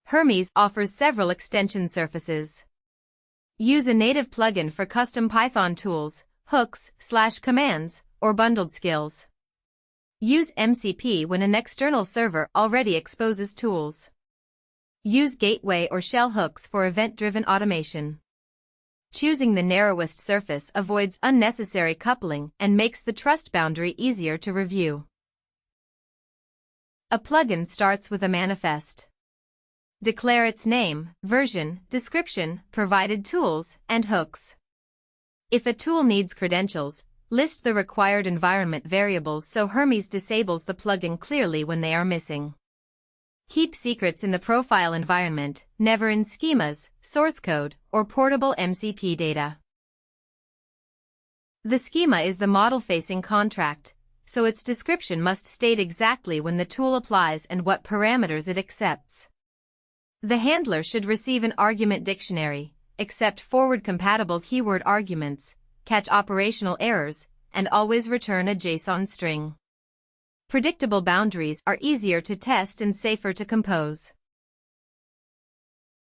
Hermes offers several extension surfaces. Use a native plugin for custom Python tools, hooks, /commands, or bundled skills. Use MCP when an external server already exposes tools. Use gateway or shell hooks for event-driven automation. Choosing the narrowest surface avoids unnecessary coupling and makes the trust boundary easier to review. A plugin starts with a manifest. Declare its name, version, description, provided tools, and hooks. If a tool needs credentials, list the required environment variables so Hermes disables the plugin clearly when they are missing. Keep secrets in the profile environment, never in schemas, source code, or portable MCP data. The schema is the model-facing contract, so its description must state exactly when the tool applies and what parameters it accepts. The handler should receive an argument dictionary, accept forward-compatible keyword arguments, catch operational errors, and always return a JSON-string. Predictable boundaries are easier to test and safer to compose.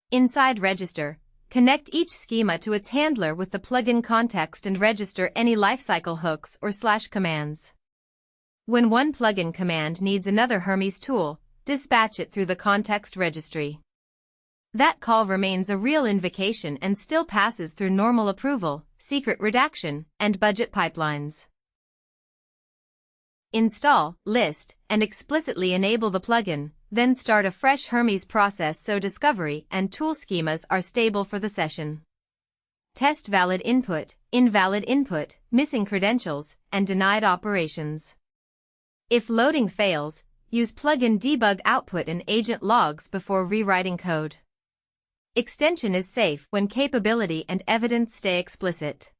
Inside Register, connect each schema to its handler with the plugin context and register any lifecycle hooks or /commands. When one plugin command needs another Hermes tool, dispatch it through the context registry. That call remains a real invocation and still passes through normal approval, secret redaction, and budget pipelines. Install, list, and explicitly enable the plugin, then start a fresh Hermes process so discovery and tool schemas are stable for the session. Test valid input, invalid input, missing credentials, and denied operations. If loading fails, use plugin debug output and agent logs before rewriting code. Extension is safe when capability and evidence stay explicit.